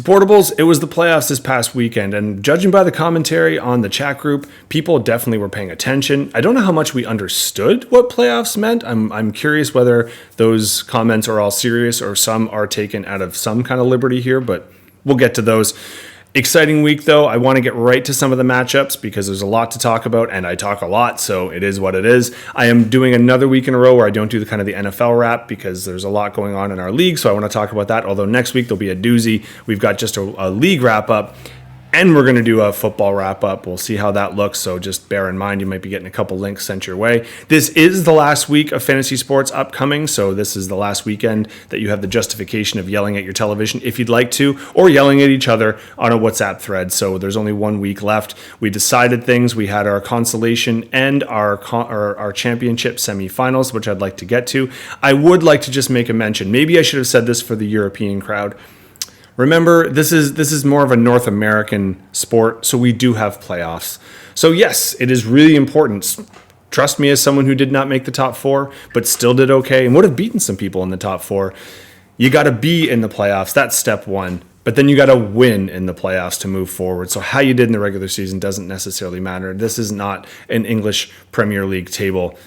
Supportables, it was the playoffs this past weekend, and judging by the commentary on the chat group, people definitely were paying attention. I don't know how much we understood what playoffs meant. I'm curious whether those comments are all serious or some are taken out of some kind of liberty here, but we'll get to those. Exciting week, though. I want to get right to some of the matchups because there's a lot to talk about, and I talk a lot, so it is what it is. I am doing another week in a row where I don't do the kind of the NFL wrap because there's a lot going on in our league, so I want to talk about that. Although next week there'll be a doozy. We've got just a league wrap up, and we're going to do a football wrap up. We'll see how that looks, so just bear in mind you might be getting a couple links sent your way. This is the last week of fantasy sports upcoming, so this is the last weekend that you have the justification of yelling at your television if you'd like to, or yelling at each other on a WhatsApp thread. So there's only 1 week left. We decided things. We had our consolation and our championship semifinals, which I'd like to get to. I would like to just make a mention. Maybe I should have said this for the European crowd. Remember, this is more of a North American sport, so we do have playoffs. So yes, it is really important. Trust me, as someone who did not make the top 4, but still did okay and would have beaten some people in the top 4, you got to be in the playoffs. That's step 1. But then you got to win in the playoffs to move forward. So how you did in the regular season doesn't necessarily matter. This is not an English Premier League table.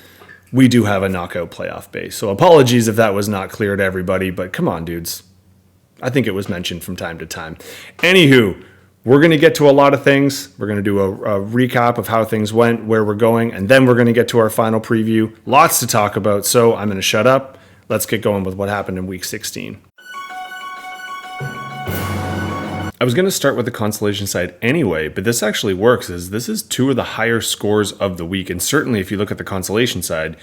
We do have a knockout playoff base. So apologies if that was not clear to everybody, but come on, dudes. I think it was mentioned from time to time. Anywho, we're going to get to a lot of things. We're going to do a recap of how things went, where we're going, and then we're going to get to our final preview. Lots to talk about, so I'm going to shut up. Let's get going with what happened in Week 16. I was going to start with the consolation side anyway, but this actually works as this is 2 of the higher scores of the week, and certainly if you look at the consolation side,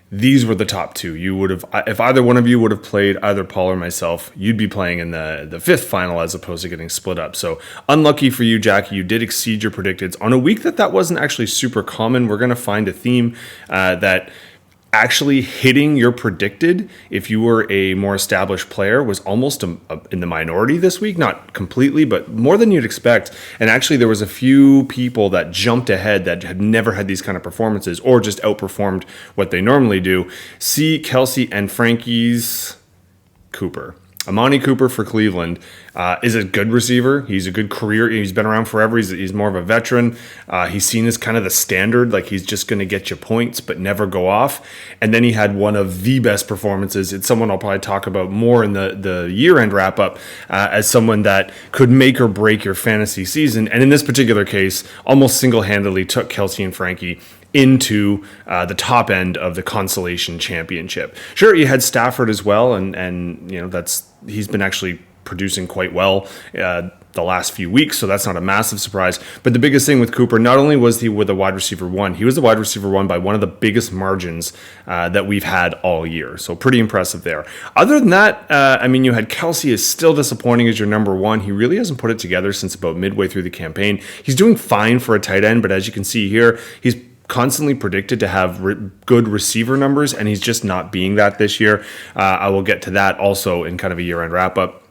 these were the top 2. You would have, if either one of you would have played either Paul or myself, you'd be playing in the 5th final as opposed to getting split up. So unlucky for you, Jackie. You did exceed your predicted on a week that wasn't actually super common. We're going to find a theme that actually hitting your predicted, if you were a more established player, was almost in the minority this week. Not completely, but more than you'd expect. And actually, there was a few people that jumped ahead that had never had these kind of performances or just outperformed what they normally do. See Kelsey and Frankie's Cooper. Amani Cooper for Cleveland is a good receiver. He's a good career. He's been around forever. He's more of a veteran. He's seen as kind of the standard, like he's just going to get you points but never go off. And then he had one of the best performances. It's someone I'll probably talk about more in the year-end wrap-up as someone that could make or break your fantasy season. And in this particular case, almost single-handedly took Kelsey and Frankie into the top end of the consolation championship. Sure, you had Stafford as well, and you know he's been actually producing quite well the last few weeks, so that's not a massive surprise. But the biggest thing with Cooper, not only was he with a wide receiver 1, he was the wide receiver 1 by one of the biggest margins that we've had all year. So pretty impressive there. Other than that, you had Kelsey is still disappointing as your number 1. He really hasn't put it together since about midway through the campaign. He's doing fine for a tight end, but as you can see here, he's constantly predicted to have good receiver numbers, and he's just not being that this year. I will get to that also in kind of a year-end wrap-up.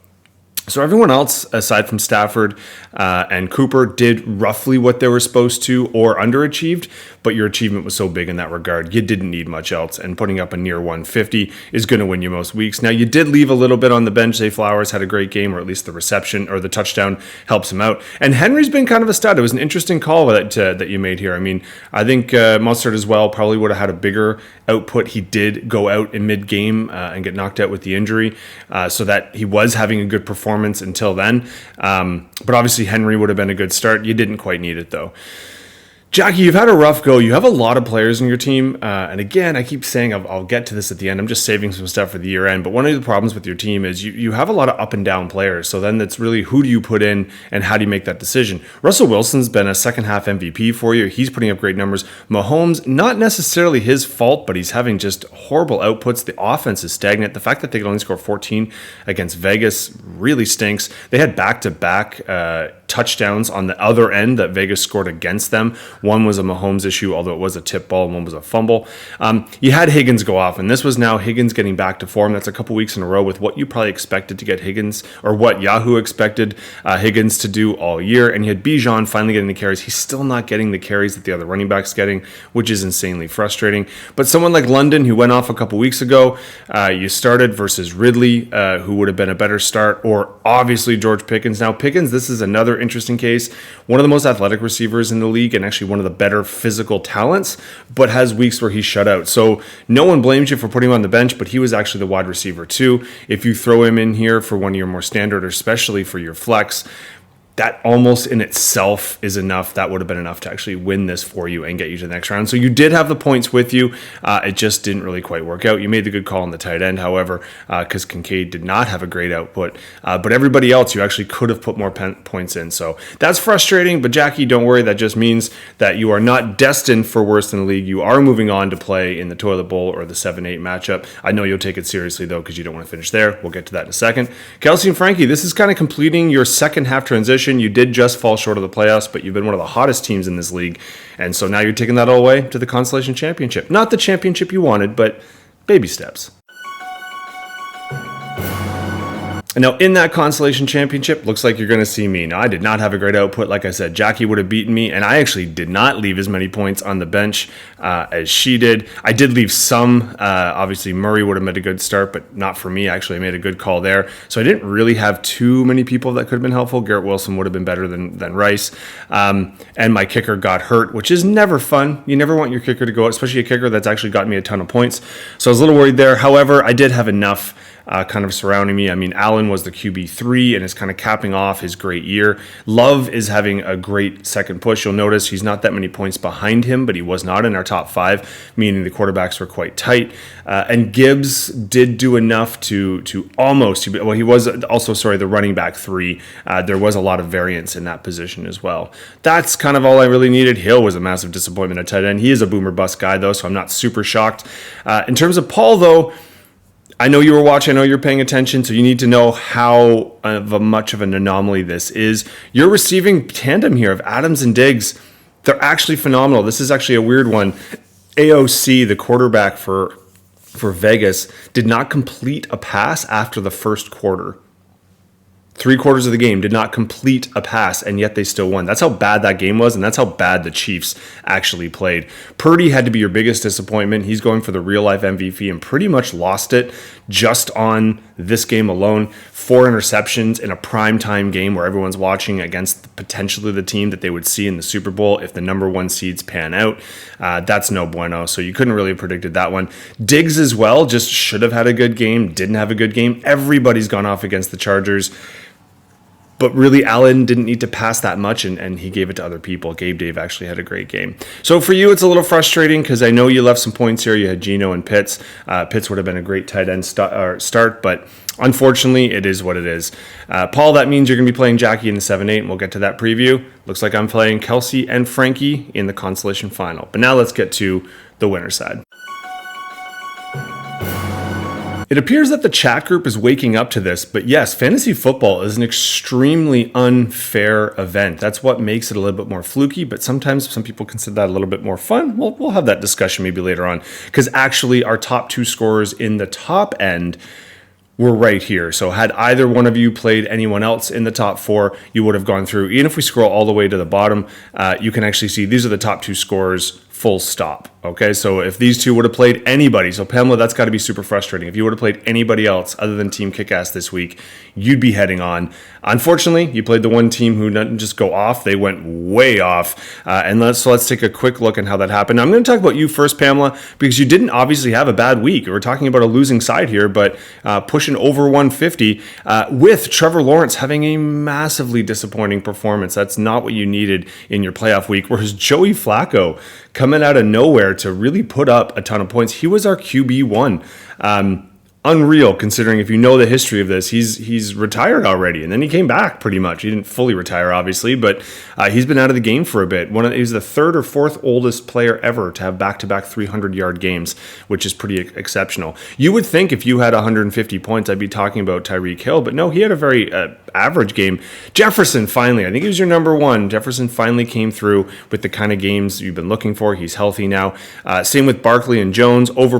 So everyone else, aside from Stafford and Cooper, did roughly what they were supposed to or underachieved, but your achievement was so big in that regard, you didn't need much else, and putting up a near 150 is going to win you most weeks. Now, you did leave a little bit on the bench. Zay Flowers had a great game, or at least the reception or the touchdown helps him out. And Henry's been kind of a stud. It was an interesting call that you made here. I mean, I think Mustard as well probably would have had a bigger output. He did go out in mid-game and get knocked out with the injury, so that he was having a good performance until then. But obviously Henry would have been a good start. You didn't quite need it though. Jackie, you've had a rough go. You have a lot of players in your team. And again, I keep saying I'll get to this at the end. I'm just saving some stuff for the year end. But one of the problems with your team is you have a lot of up and down players. So then it's really who do you put in and how do you make that decision? Russell Wilson's been a second half MVP for you. He's putting up great numbers. Mahomes, not necessarily his fault, but he's having just horrible outputs. The offense is stagnant. The fact that they could only score 14 against Vegas really stinks. They had back-to-back touchdowns on the other end that Vegas scored against them. One was a Mahomes issue, although it was a tip ball, and one was a fumble. You had Higgins go off, and this was now Higgins getting back to form. That's a couple weeks in a row with what you probably expected to get Higgins, or what Yahoo expected Higgins to do all year. And you had Bijan finally getting the carries. He's still not getting the carries that the other running back's getting, which is insanely frustrating. But someone like London, who went off a couple weeks ago, you started versus Ridley, who would have been a better start, or obviously George Pickens. Now, Pickens, this is another interesting case. One of the most athletic receivers in the league, and actually one of the better physical talents, but has weeks where he's shut out. So no one blames you for putting him on the bench, but he was actually the wide receiver too. If you throw him in here for one of your more standard, or especially for your flex, that almost in itself is enough. That would have been enough to actually win this for you and get you to the next round. So you did have the points with you. It just didn't really quite work out. You made the good call on the tight end, however, because Kincaid did not have a great output. But everybody else, you actually could have put more points in. So that's frustrating. But Jackie, don't worry. That just means that you are not destined for worse in the league. You are moving on to play in the Toilet Bowl or the 7-8 matchup. I know you'll take it seriously, though, because you don't want to finish there. We'll get to that in a second. Kelsey and Frankie, this is kind of completing your second half transition. You did just fall short of the playoffs, but you've been one of the hottest teams in this league. And so now you're taking that all the way to the Consolation Championship. Not the championship you wanted, but baby steps. And now in that Consolation Championship, looks like you're going to see me. Now, I did not have a great output. Like I said, Jackie would have beaten me, and I actually did not leave as many points on the bench as she did. I did leave some. Obviously, Murray would have made a good start, but not for me. Actually, I made a good call there. So I didn't really have too many people that could have been helpful. Garrett Wilson would have been better than Rice. And my kicker got hurt, which is never fun. You never want your kicker to go out, especially a kicker that's actually got me a ton of points. So I was a little worried there. However, I did have enough kind of surrounding me. I mean, Allen was the QB3 and is kind of capping off his great year. Love is having a great second push. You'll notice he's not that many points behind him, but he was not in our top 5, meaning the quarterbacks were quite tight. And Gibbs did do enough to almost, well, he was also, the running back 3. There was a lot of variance in that position as well. That's kind of all I really needed. Hill was a massive disappointment at tight end. He is a boomer bust guy, though, so I'm not super shocked. In terms of Paul, though, I know you were watching, I know you're paying attention, so you need to know how much of an anomaly this is. Your receiving tandem here of Adams and Diggs, they're actually phenomenal. This is actually a weird one. AOC, the quarterback for Vegas, did not complete a pass after the first quarter. 3 quarters of the game did not complete a pass, and yet they still won. That's how bad that game was, and that's how bad the Chiefs actually played. Purdy had to be your biggest disappointment. He's going for the real-life MVP and pretty much lost it just on this game alone. 4 interceptions in a primetime game where everyone's watching against potentially the team that they would see in the Super Bowl if the number 1 seeds pan out. That's no bueno, so you couldn't really have predicted that one. Diggs as well just should have had a good game, didn't have a good game. Everybody's gone off against the Chargers. But really, Allen didn't need to pass that much, and he gave it to other people. Gabe Dave actually had a great game. So for you, it's a little frustrating because I know you left some points here. You had Geno and Pitts. Pitts would have been a great tight end start, but unfortunately, it is what it is. Paul, that means you're going to be playing Jackie in the 7-8, and we'll get to that preview. Looks like I'm playing Kelsey and Frankie in the consolation final. But now let's get to the winner's side. It appears that the chat group is waking up to this, but yes, fantasy football is an extremely unfair event. That's what makes it a little bit more fluky, but sometimes some people consider that a little bit more fun. We'll have that discussion maybe later on, because actually our top 2 scorers in the top end were right here. So had either one of you played anyone else in the top 4, you would have gone through. Even if we scroll all the way to the bottom, you can actually see these are the top 2 scorers, full stop. Okay, so if these 2 would have played anybody, so Pamela, that's got to be super frustrating. If you would have played anybody else other than Team Kickass this week, you'd be heading on. Unfortunately, you played the one team who didn't just go off; they went way off. And let's take a quick look at how that happened. Now, I'm going to talk about you first, Pamela, because you didn't obviously have a bad week. We're talking about a losing side here, but pushing over 150 with Trevor Lawrence having a massively disappointing performance. That's not what you needed in your playoff week. Whereas Joey Flacco coming out of nowhere to really put up a ton of points. He was our QB1. unreal considering if you know the history of this, he's retired already, and then he came back pretty much. He didn't fully retire, obviously, but he's been out of the game for a bit. He's the third or fourth oldest player ever to have back-to-back 300-yard games, which is pretty exceptional. You would think if you had 150 points, I'd be talking about Tyreek Hill, but no, he had a very average game. Jefferson finally, I think he was your number one. Jefferson finally came through with the kind of games you've been looking for. He's healthy now. Same with Barkley and Jones, over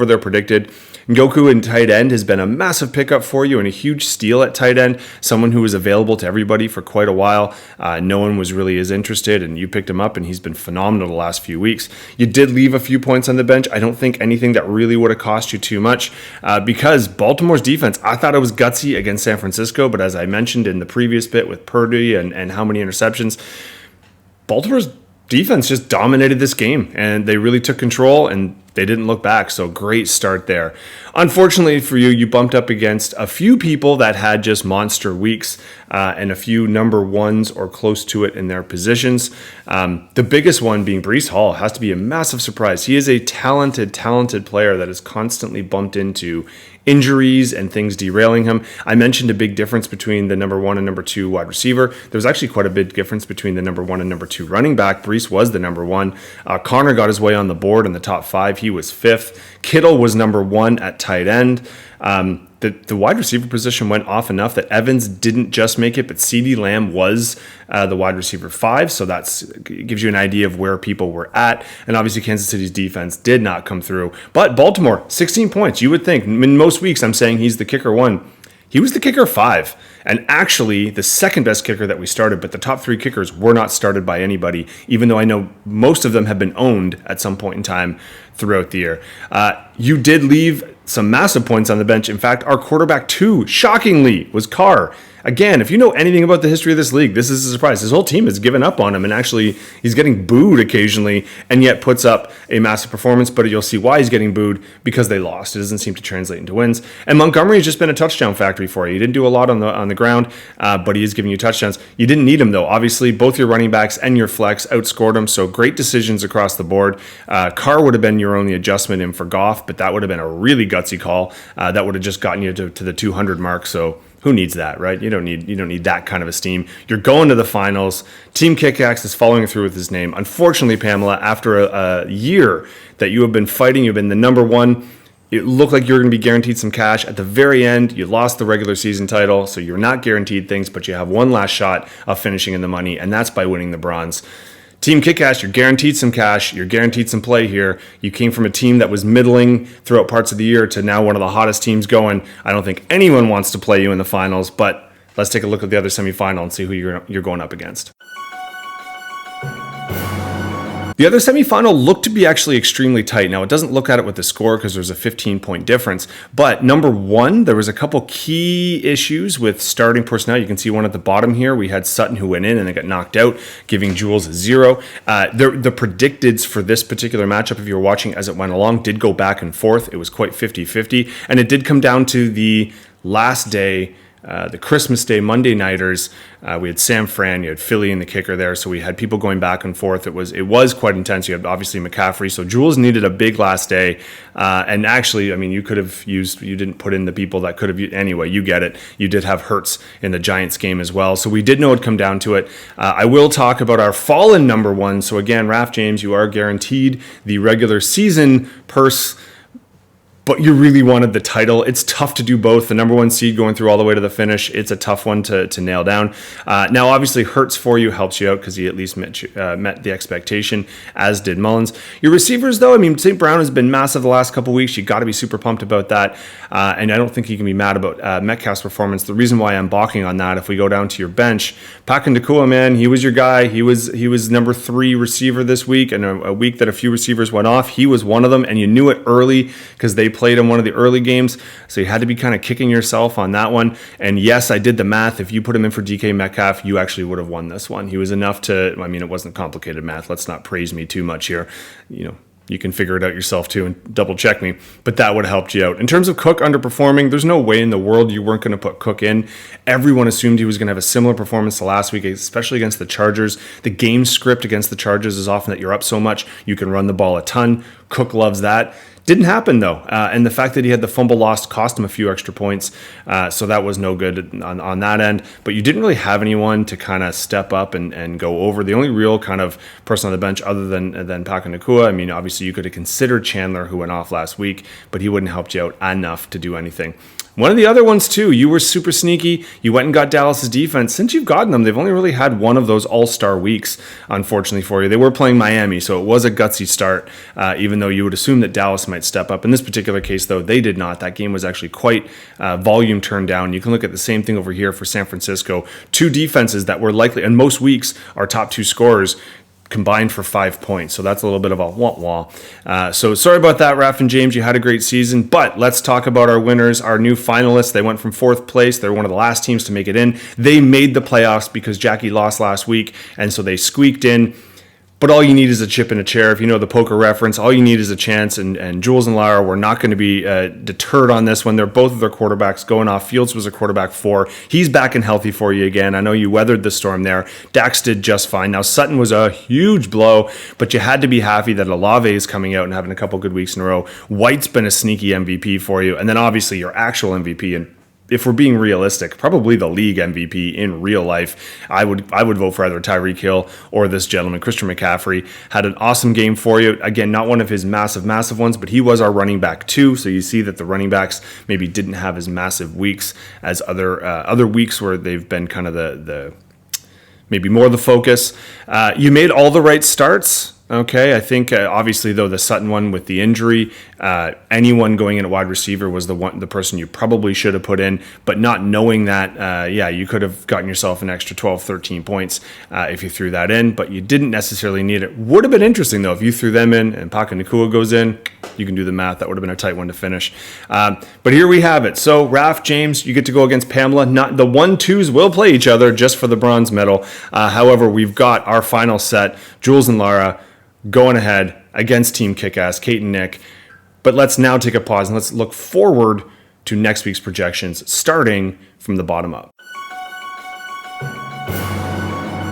their predicted. Ngoku in tight end has been a massive pickup for you and a huge steal at tight end, someone who was available to everybody for quite a while. No one was really as interested, and you picked him up, and he's been phenomenal the last few weeks. You did leave a few points on the bench. I don't think anything that really would have cost you too much because Baltimore's defense, I thought it was gutsy against San Francisco, but as I mentioned in the previous bit with Purdy and how many interceptions, Baltimore's defense just dominated this game, and they really took control, and they didn't look back, so great start there. Unfortunately for you, you bumped up against a few people that had just monster weeks and a few number ones or close to it in their positions. The biggest one being Breece Hall has to be a massive surprise. He is a talented player that is constantly bumped into injuries and things derailing him. I mentioned a big difference between the number one and number two wide receiver. There was actually quite a big difference between the number one and number two running back. Breece was the number one. Connor got his way on the board in the top five. He was fifth. Kittle was number one at tight end. The wide receiver position went off enough that Evans didn't just make it, but CeeDee Lamb was the wide receiver 5, so that gives you an idea of where people were at. And obviously Kansas City's defense did not come through. But Baltimore, 16 points. You would think, in most weeks I'm saying he's the kicker 1. He was the kicker 5, and actually the second best kicker that we started, but the top 3 kickers were not started by anybody, even though I know most of them have been owned at some point in time throughout the year. You did leave some massive points on the bench. In fact, our quarterback 2, shockingly, was Carr. Again, if you know anything about the history of this league, this is a surprise. His whole team has given up on him, and actually he's getting booed occasionally and yet puts up a massive performance, but you'll see why he's getting booed, because they lost. It doesn't seem to translate into wins. And Montgomery has just been a touchdown factory for you. He didn't do a lot on the ground, but he is giving you touchdowns. You didn't need him, though. Obviously, both your running backs and your flex outscored him, so great decisions across the board. Carr would have been your only adjustment in for Goff, but that would have been a really gutsy call. That would have just gotten you to the 200 mark, so who needs that, right? You don't need that kind of esteem. You're going to the finals. Team Kickaxe is following through with his name. Unfortunately, Pamela, after a year that you have been fighting, you've been the number one. It looked like you were going to be guaranteed some cash. At the very end, you lost the regular season title, so you're not guaranteed things, but you have one last shot of finishing in the money, and that's by winning the bronze. Team Kickass, you're guaranteed some cash. You're guaranteed some play here. You came from a team that was middling throughout parts of the year to now one of the hottest teams going. I don't think anyone wants to play you in the finals, but let's take a look at the other semifinal and see who you're going up against. The other semifinal looked to be actually extremely tight. Now, it doesn't look at it with the score because there's a 15-point difference. But number one, there was a couple key issues with starting personnel. You can see one at the bottom here. We had Sutton who went in and they got knocked out, giving Jules a 0. The predicteds for this particular matchup, if you were watching as it went along, did go back and forth. It was quite 50-50. And it did come down to the last day, the Christmas Day Monday nighters. We had Sam Fran, you had Philly in the kicker there, so we had people going back and forth. It was quite intense. You had obviously McCaffrey, so Jules needed a big last day. And actually, I mean, you didn't put in the people that could have, anyway, you get it. You did have Hurts in the Giants game as well, so we did know it'd come down to it. I will talk about our fallen number one. So again, Raph James, you are guaranteed the regular season purse, but you really wanted the title. It's tough to do both. The number one seed going through all the way to the finish, it's a tough one to nail down. Now, obviously, Hurts for you helps you out because he at least met the expectation, as did Mullins. Your receivers, though, I mean, St. Brown has been massive the last couple of weeks. You got to be super pumped about that. And I don't think you can be mad about Metcalf's performance. The reason why I'm balking on that, if we go down to your bench, Pakin Nakua, man, he was your guy. He was number 3 receiver this week, and a week that a few receivers went off. He was one of them, and you knew it early because they played in one of the early games, so you had to be kind of kicking yourself on that one. And yes, I did the math. If you put him in for DK Metcalf, you actually would have won this one. He was enough to, I mean, it wasn't complicated math. Let's not praise me too much here. You can figure it out yourself too and double check me, but that would have helped you out. In terms of Cook underperforming, there's no way in the world you weren't going to put Cook in. Everyone assumed he was going to have a similar performance to last week, especially against the Chargers. The game script against the Chargers is often that you're up so much, you can run the ball a ton. Cook loves that. Didn't happen, though. And the fact that he had the fumble lost cost him a few extra points. So that was no good on that end. But you didn't really have anyone to kind of step up and go over. The only real kind of person on the bench other than Paka Nakua, I mean, obviously you could have considered Chandler, who went off last week, but he wouldn't have helped you out enough to do anything. One of the other ones, too, you were super sneaky. You went and got Dallas's defense. Since you've gotten them, they've only really had one of those all-star weeks, unfortunately for you. They were playing Miami, so it was a gutsy start, even though you would assume that Dallas might step up. In this particular case, though, they did not. That game was actually quite volume turned down. You can look at the same thing over here for San Francisco. Two defenses that were likely, and most weeks, our top two scorers combined for 5 points. So that's a little bit of a wah-wah. So sorry about that, Raph and James. You had a great season. But let's talk about our winners, our new finalists. They went from 4th place. They're one of the last teams to make it in. They made the playoffs because Jackie lost last week, and so they squeaked in. But all you need is a chip and a chair. If you know the poker reference, all you need is a chance. And Jules and Lara were not going to be deterred on this one. They're both of their quarterbacks going off. Fields was a quarterback 4. He's back and healthy for you again. I know you weathered the storm there. Dax did just fine. Now, Sutton was a huge blow, but you had to be happy that Olave is coming out and having a couple good weeks in a row. White's been a sneaky MVP for you. And then obviously your actual MVP, and if we're being realistic, probably the league MVP in real life. I would vote for either Tyreek Hill or this gentleman, Christian McCaffrey. Had an awesome game for you. Again, not one of his massive ones, but he was our running back too. So you see that the running backs maybe didn't have as massive weeks as other weeks where they've been kind of the maybe more the focus. You made all the right starts. Okay, I think obviously though the Sutton one with the injury, anyone going in at wide receiver was the person you probably should have put in, but not knowing that, you could have gotten yourself an extra 12, 13 points if you threw that in, but you didn't necessarily need it. Would have been interesting though if you threw them in and Paka Nakua goes in. You can do the math. That would have been a tight one to finish. But here we have it. So Raph, James, you get to go against Pamela. Not the 1-2s will play each other just for the bronze medal. However, we've got our final set, Jules and Lara, going ahead against Team Kickass, Kate and Nick. But let's now take a pause and let's look forward to next week's projections, starting from the bottom up.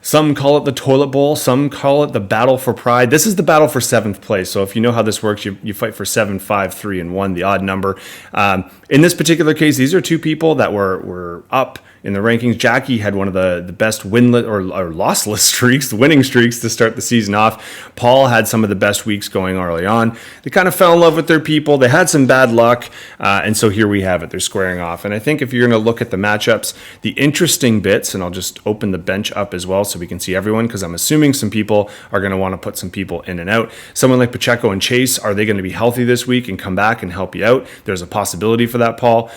Some call it the toilet bowl. Some call it the battle for pride. This is the battle for 7th place. So if you know how this works, you fight for 7, 5, 3, and 1, the odd number. In this particular case, these are two people that were up in the rankings. Jackie had one of the best winless or lossless streaks, winning streaks to start the season off. Paul had some of the best weeks going early on. They kind of fell in love with their people. They had some bad luck. And so here we have it. They're squaring off. And I think if you're going to look at the matchups, the interesting bits, and I'll just open the bench up as well so we can see everyone, because I'm assuming some people are going to want to put some people in and out. Someone like Pacheco and Chase, are they going to be healthy this week and come back and help you out? There's a possibility for that, Paul.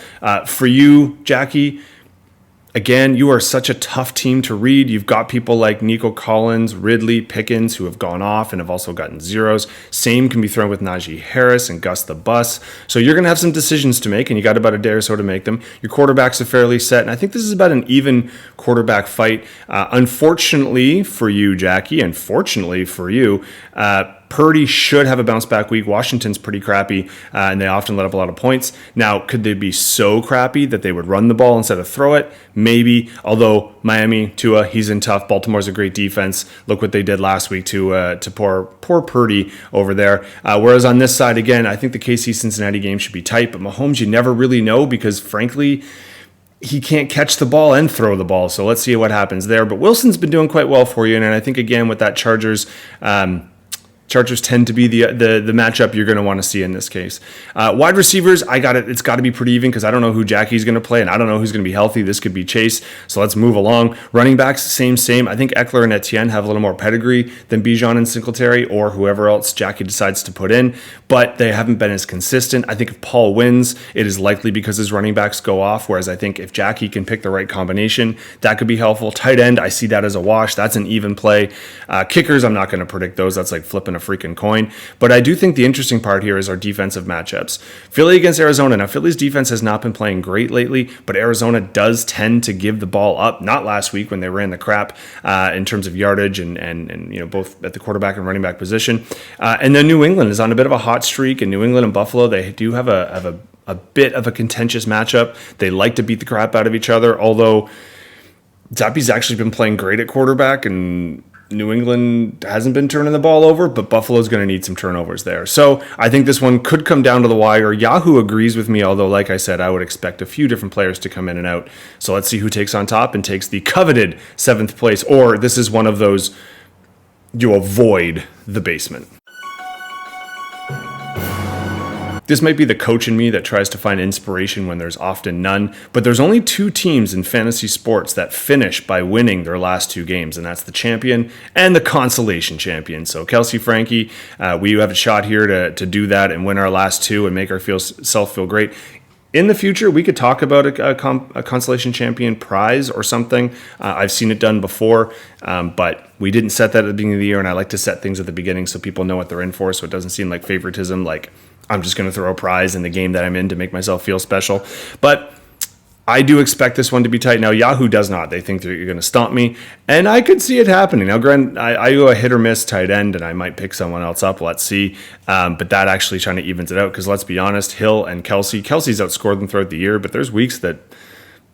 For you, Jackie, again, you are such a tough team to read. You've got people like Nico Collins, Ridley, Pickens, who have gone off and have also gotten zeros. Same can be thrown with Najee Harris and Gus the Bus. So you're going to have some decisions to make, and you got about a day or so to make them. Your quarterbacks are fairly set, and I think this is about an even quarterback fight. Unfortunately for you, Jackie, and fortunately for you, Purdy should have a bounce back week. Washington's pretty crappy, and they often let up a lot of points. Now, could they be so crappy that they would run the ball instead of throw it? Maybe, although Miami, Tua, he's in tough. Baltimore's a great defense. Look what they did last week to poor Purdy over there. Whereas on this side, again, I think the KC-Cincinnati game should be tight, but Mahomes, you never really know because, frankly, he can't catch the ball and throw the ball. So let's see what happens there. But Wilson's been doing quite well for you, and I think, again, with that Chargers tend to be the matchup you're going to want to see in this case. Wide receivers, it's got to be pretty even because I don't know who Jackie's going to play and I don't know who's going to be healthy. This could be Chase, so let's move along. Running backs, same. I think Eckler and Etienne have a little more pedigree than Bijan and Singletary or whoever else Jackie decides to put in, but they haven't been as consistent. I think if Paul wins, it is likely because his running backs go off, whereas I think if Jackie can pick the right combination, that could be helpful. Tight end, I see that as a wash. That's an even play. Kickers, I'm not going to predict those. That's like flipping a freaking coin. But I do think the interesting part here is our defensive matchups. Philly against Arizona. Now, Philly's defense has not been playing great lately, but Arizona does tend to give the ball up. Not last week when they ran the crap in terms of yardage and both at the quarterback and running back position. And then New England is on a bit of a hot streak, and New England and Buffalo, they do have a bit of a contentious matchup. They like to beat the crap out of each other, although Zappi's actually been playing great at quarterback, and New England hasn't been turning the ball over, but Buffalo's going to need some turnovers there. So I think this one could come down to the wire. Yahoo agrees with me, although, like I said, I would expect a few different players to come in and out. So let's see who takes on top and takes the coveted 7th place, or this is one of those you avoid the basement. This might be the coach in me that tries to find inspiration when there's often none, but there's only 2 teams in fantasy sports that finish by winning their last 2 games, and that's the champion and the consolation champion. So Kelsey, Frankie, we have a shot here to do that and win our last 2 and make ourselves feel great. In the future, we could talk about a consolation champion prize or something. I've seen it done before, but we didn't set that at the beginning of the year, and I like to set things at the beginning so people know what they're in for, so it doesn't seem like favoritism, like I'm just going to throw a prize in the game that I'm in to make myself feel special. But I do expect this one to be tight. Now, Yahoo does not. They think that you're going to stomp me, and I could see it happening. Now, granted, I go a hit or miss tight end, and I might pick someone else up. Let's see. But that actually kind of evens it out because let's be honest, Hill and Kelsey's outscored them throughout the year, but there's weeks that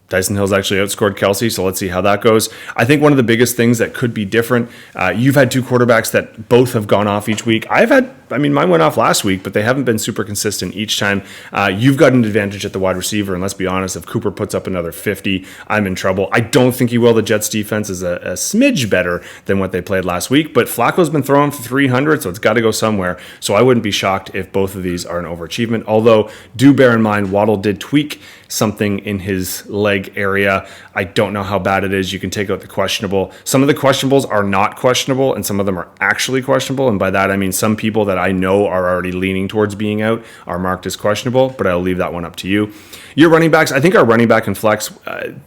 Tyson Hill's actually outscored Kelsey, so let's see how that goes. I think one of the biggest things that could be different, you've had 2 quarterbacks that both have gone off each week. Mine went off last week, but they haven't been super consistent each time. You've got an advantage at the wide receiver, and let's be honest, if Cooper puts up another 50, I'm in trouble. I don't think he will. The Jets defense is a smidge better than what they played last week, but Flacco's been throwing for 300, so it's got to go somewhere. So I wouldn't be shocked if both of these are an overachievement, although do bear in mind Waddle did tweak something in his leg area. I don't know how bad it is. You can take out the questionable. Some of the questionables are not questionable, and some of them are actually questionable. And by that, I mean some people that I know are already leaning towards being out are marked as questionable, but I'll leave that one up to you. Your running backs, I think our running back and flex,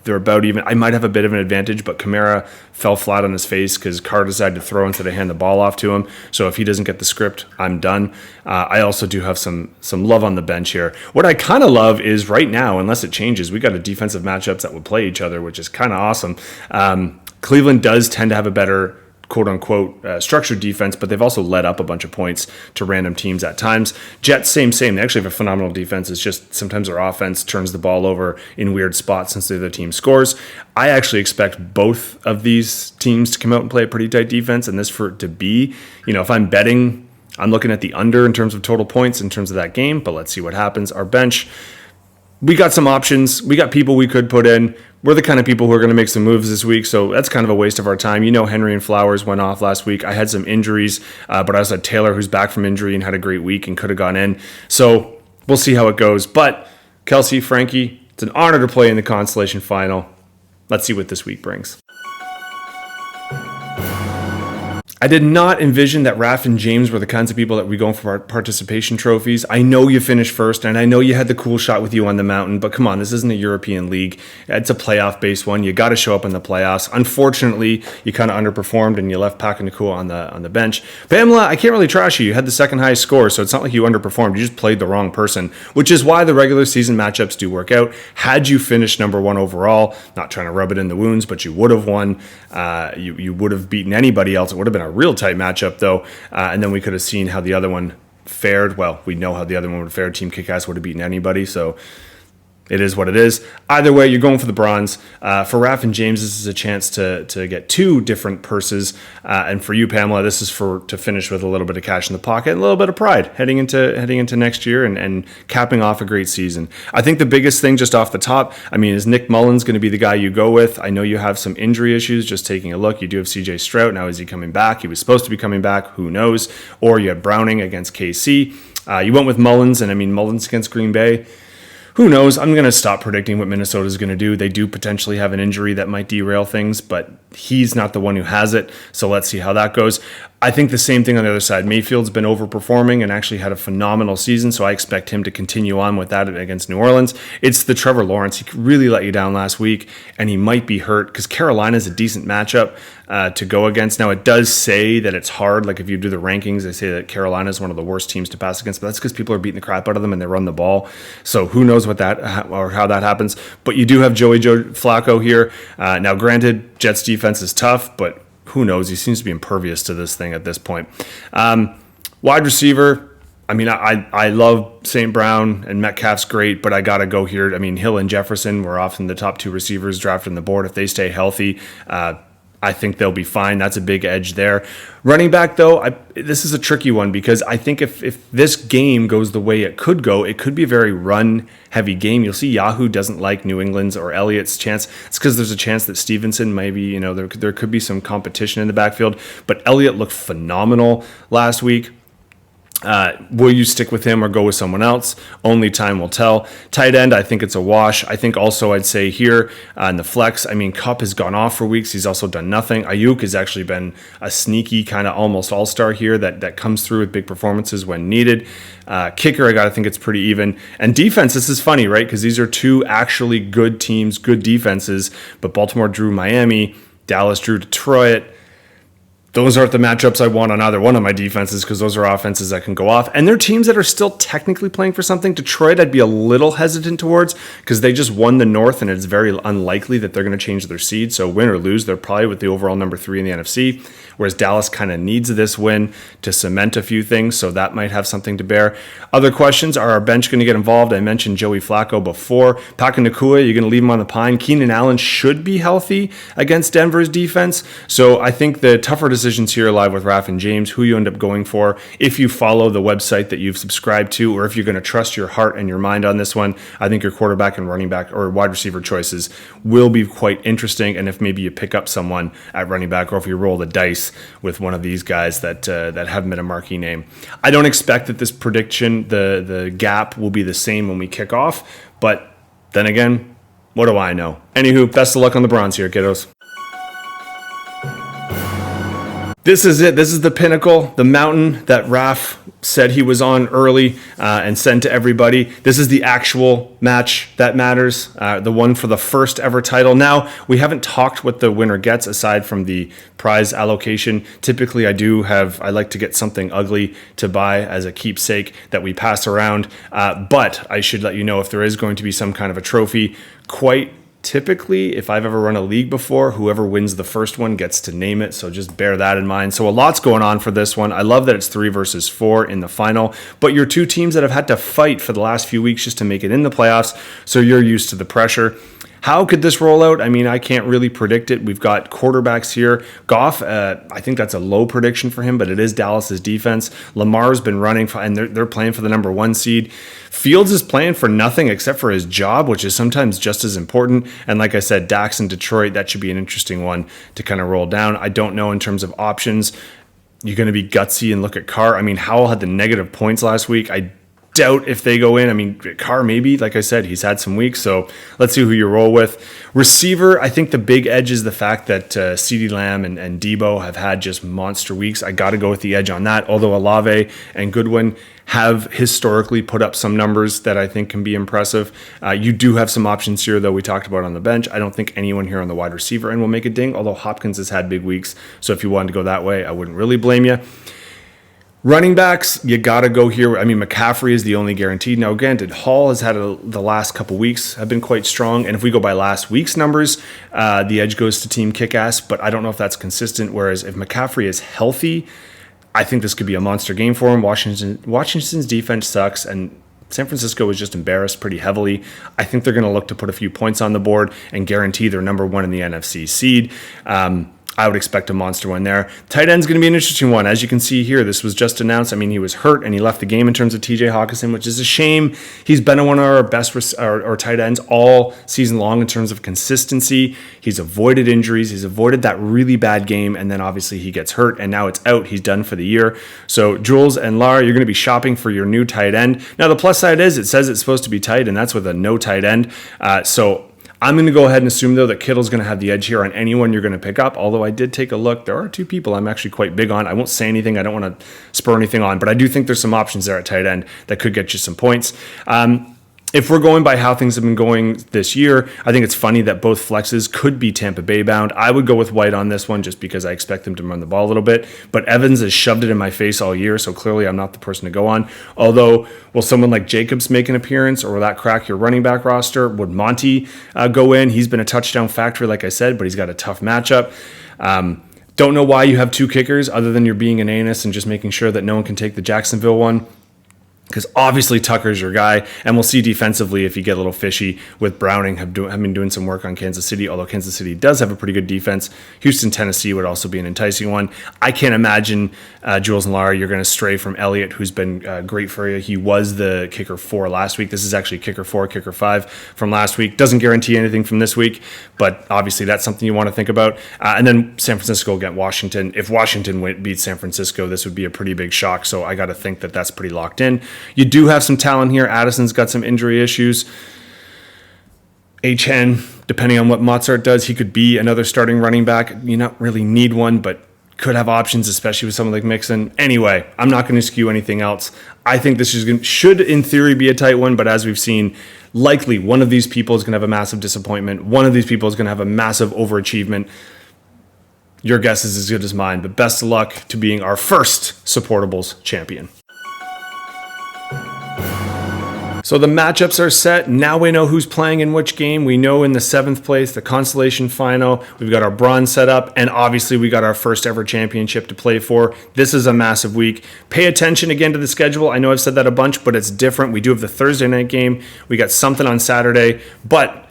they're about even. I might have a bit of an advantage, but Kamara fell flat on his face because Carr decided to throw instead of hand the ball off to him. So if he doesn't get the script, I'm done. I also do have some love on the bench here. What I kind of love is right now, unless it changes, we got a defensive matchups that would play each other, which is kind of awesome. Cleveland does tend to have a better quote-unquote structured defense, but they've also let up a bunch of points to random teams at times. Jets, same. They actually have a phenomenal defense. It's just sometimes their offense turns the ball over in weird spots since the other team scores. I actually expect both of these teams to come out and play a pretty tight defense, and this for it to be, if I'm betting, I'm looking at the under in terms of total points in terms of that game, but let's see what happens. Our bench, we got some options. We got people we could put in. We're the kind of people who are going to make some moves this week, so that's kind of a waste of our time. Henry and Flowers went off last week. I had some injuries, but I also had Taylor, who's back from injury and had a great week and could have gone in. So we'll see how it goes. But Kelsey, Frankie, it's an honor to play in the consolation final. Let's see what this week brings. I did not envision that Raph and James were the kinds of people that we go for participation trophies. I know you finished first, and I know you had the cool shot with you on the mountain, but come on, this isn't a European league. It's a playoff-based one. You got to show up in the playoffs. Unfortunately, you kind of underperformed, and you left Pac and Nakua on the bench. Pamela, I can't really trash you. You had the second highest score, so it's not like you underperformed. You just played the wrong person, which is why the regular season matchups do work out. Had you finished number 1 overall, not trying to rub it in the wounds, but you would have won. You would have beaten anybody else. It would have been a real tight matchup, though, and then we could have seen how the other one fared. Well, we know how the other one would have fared. Team Kickass would have beaten anybody, so it is what it is. Either way, you're going for the bronze. For Raph and James, this is a chance to get 2 different purses. And for you, Pamela, this is to finish with a little bit of cash in the pocket and a little bit of pride heading into next year and capping off a great season. I think the biggest thing just off the top, is Nick Mullins going to be the guy you go with? I know you have some injury issues, just taking a look. You do have CJ Stroud. Now, is he coming back? He was supposed to be coming back. Who knows? Or you have Browning against KC. You went with Mullins, and Mullins against Green Bay. Who knows? I'm going to stop predicting what Minnesota is going to do. They do potentially have an injury that might derail things, but he's not the one who has it. So let's see how that goes. I think the same thing on the other side. Mayfield's been overperforming and actually had a phenomenal season, so I expect him to continue on with that against New Orleans. It's the Trevor Lawrence. He really let you down last week, and he might be hurt because Carolina's a decent matchup to go against. Now, it does say that it's hard. Like if you do the rankings, they say that Carolina is one of the worst teams to pass against, but that's because people are beating the crap out of them and they run the ball. So who knows what that or how that happens. But you do have Joe Flacco here. Now, granted, Jets defense is tough, but who knows? He seems to be impervious to this thing at this point. Wide receiver, I love St. Brown and Metcalf's great, but I got to go here. Hill and Jefferson were often the top 2 receivers drafted on the board. If they stay healthy, I think they'll be fine. That's a big edge there. Running back, though, this is a tricky one because I think if this game goes the way it could go, it could be a very run-heavy game. You'll see Yahoo doesn't like New England's or Elliott's chance. It's because there's a chance that Stevenson maybe, there could be some competition in the backfield. But Elliott looked phenomenal last week. Will you stick with him or go with someone else? Only time will tell. Tight end, I think it's a wash. I think also I'd say here in the flex, Kupp has gone off for weeks. He's also done nothing. Ayuk has actually been a sneaky kind of almost all-star here that comes through with big performances when needed. Kicker, I got to think it's pretty even. And defense, this is funny, right? Because these are two actually good teams, good defenses. But Baltimore drew Miami. Dallas drew Detroit. Those aren't the matchups I want on either one of my defenses because those are offenses that can go off. And they're teams that are still technically playing for something. Detroit, I'd be a little hesitant towards because they just won the North and it's very unlikely that they're going to change their seed. So win or lose, they're probably with the overall number 3 in the NFC, whereas Dallas kind of needs this win to cement a few things. So that might have something to bear. Other questions, are our bench going to get involved? I mentioned Joey Flacco before. Paka Nakua, you're going to leave him on the pine. Keenan Allen should be healthy against Denver's defense. So I think the tougher decisions here live with Raph and James, who you end up going for. If you follow the website that you've subscribed to, or if you're going to trust your heart and your mind on this one, I think your quarterback and running back or wide receiver choices will be quite interesting. And if maybe you pick up someone at running back, or if you roll the dice with one of these guys that haven't been a marquee name. I don't expect that this prediction, the gap will be the same when we kick off, but then again, what do I know? Anywho, best of luck on the bronze here, kiddos. This is it. This is the pinnacle, the mountain that Raph said he was on early and sent to everybody. This is the actual match that matters, the one for the first ever title. Now, we haven't talked what the winner gets aside from the prize allocation. Typically, I like to get something ugly to buy as a keepsake that we pass around. But I should let you know if there is going to be some kind of a trophy, quite typically, if I've ever run a league before, whoever wins the first one gets to name it. So just bear that in mind. So a lot's going on for this one. I love that it's 3 versus 4 in the final, but you're two teams that have had to fight for the last few weeks just to make it in the playoffs. So you're used to the pressure. How could this roll out? I can't really predict it. We've got quarterbacks here. Goff, I think that's a low prediction for him, but it is Dallas's defense. Lamar's been running, and they're playing for the number 1 seed. Fields is playing for nothing except for his job, which is sometimes just as important. And like I said, Dax in Detroit, that should be an interesting one to kind of roll down. I don't know in terms of options. You're going to be gutsy and look at Carr. Howell had the negative points last week. I doubt if they go in. Carr maybe, like I said, he's had some weeks, so let's see who you roll with. Receiver, I think the big edge is the fact that CeeDee Lamb and Debo have had just monster weeks. I got to go with the edge on that, although Olave and Goodwin have historically put up some numbers that I think can be impressive. You do have some options here, though, we talked about on the bench. I don't think anyone here on the wide receiver end will make a ding, although Hopkins has had big weeks, so if you wanted to go that way, I wouldn't really blame you. Running backs, you got to go here. McCaffrey is the only guaranteed. Now, granted, Hall has had the last couple weeks have been quite strong. And if we go by last week's numbers, the edge goes to Team Kickass, but I don't know if that's consistent. Whereas if McCaffrey is healthy, I think this could be a monster game for him. Washington's defense sucks, and San Francisco was just embarrassed pretty heavily. I think they're going to look to put a few points on the board and guarantee they're number 1 in the NFC seed. I would expect a monster one there. Tight end's going to be an interesting one. As you can see here, this was just announced. He was hurt and he left the game in terms of TJ Hawkinson, which is a shame. He's been one of our best or tight ends all season long in terms of consistency. He's avoided injuries. He's avoided that really bad game, and then obviously he gets hurt, and now it's out. He's done for the year. So Jules and Lara, you're going to be shopping for your new tight end. Now, the plus side is it says it's supposed to be tight, and that's with a no tight end. So I'm going to go ahead and assume, though, that Kittle's going to have the edge here on anyone you're going to pick up, although I did take a look. There are 2 people I'm actually quite big on. I won't say anything. I don't want to spur anything on, but I do think there's some options there at tight end that could get you some points. If we're going by how things have been going this year, I think it's funny that both flexes could be Tampa Bay bound. I would go with White on this one just because I expect them to run the ball a little bit. But Evans has shoved it in my face all year, so clearly I'm not the person to go on. Although, will someone like Jacobs make an appearance, or will that crack your running back roster? Would Monty go in? He's been a touchdown factory, like I said, but he's got a tough matchup. Don't know why you have 2 kickers other than you're being an anus and just making sure that no one can take the Jacksonville one. because obviously Tucker's your guy, and we'll see defensively if you get a little fishy with Browning. Have been doing some work on Kansas City, although Kansas City does have a pretty good defense. Houston, Tennessee would also be an enticing one. I can't imagine, Jules and Lara, you're going to stray from Elliott, who's been great for you. He was the kicker 4 last week. This is actually kicker 4, kicker 5 from last week. Doesn't guarantee anything from this week, but obviously that's something you want to think about. And then San Francisco against Washington. If Washington beats San Francisco, this would be a pretty big shock, so I got to think that that's pretty locked in. You do have some talent here. Addison's got some injury issues. H.N., depending on what Mozart does, he could be another starting running back. You not really need one, but could have options, especially with someone like Mixon. Anyway, I'm not going to skew anything else. I think this should, in theory, be a tight one, but as we've seen, likely one of these people is going to have a massive disappointment. One of these people is going to have a massive overachievement. Your guess is as good as mine, but best of luck to being our first Supportables champion. So the matchups are set. Now we know who's playing in which game. We know in the 7th place, the consolation final, we've got our bronze set up, and obviously we got our first ever championship to play for. This is a massive week. Pay attention again to the schedule. I know I've said that a bunch, but it's different. We do have the Thursday night game. We got something on Saturday, but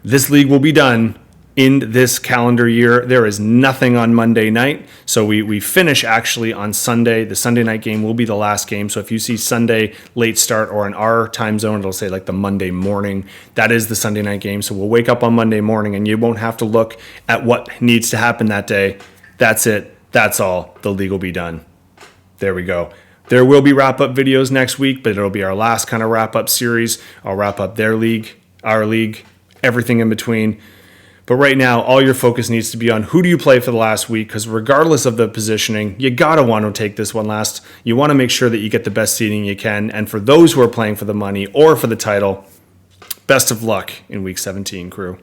this league will be done in this calendar year. There is nothing on Monday night. So we finish actually on Sunday. The Sunday night game will be the last game. So if you see Sunday late start or in our time zone, it'll say like the Monday morning. That is the Sunday night game. So we'll wake up on Monday morning and you won't have to look at what needs to happen that day. That's it. That's all. The league will be done. There we go. There will be wrap-up videos next week, but it'll be our last kind of wrap-up series. I'll wrap up their league, our league, everything in between. But right now, all your focus needs to be on who do you play for the last week, because regardless of the positioning, you got to want to take this one last. You want to make sure that you get the best seeding you can. And for those who are playing for the money or for the title, best of luck in Week 17, crew.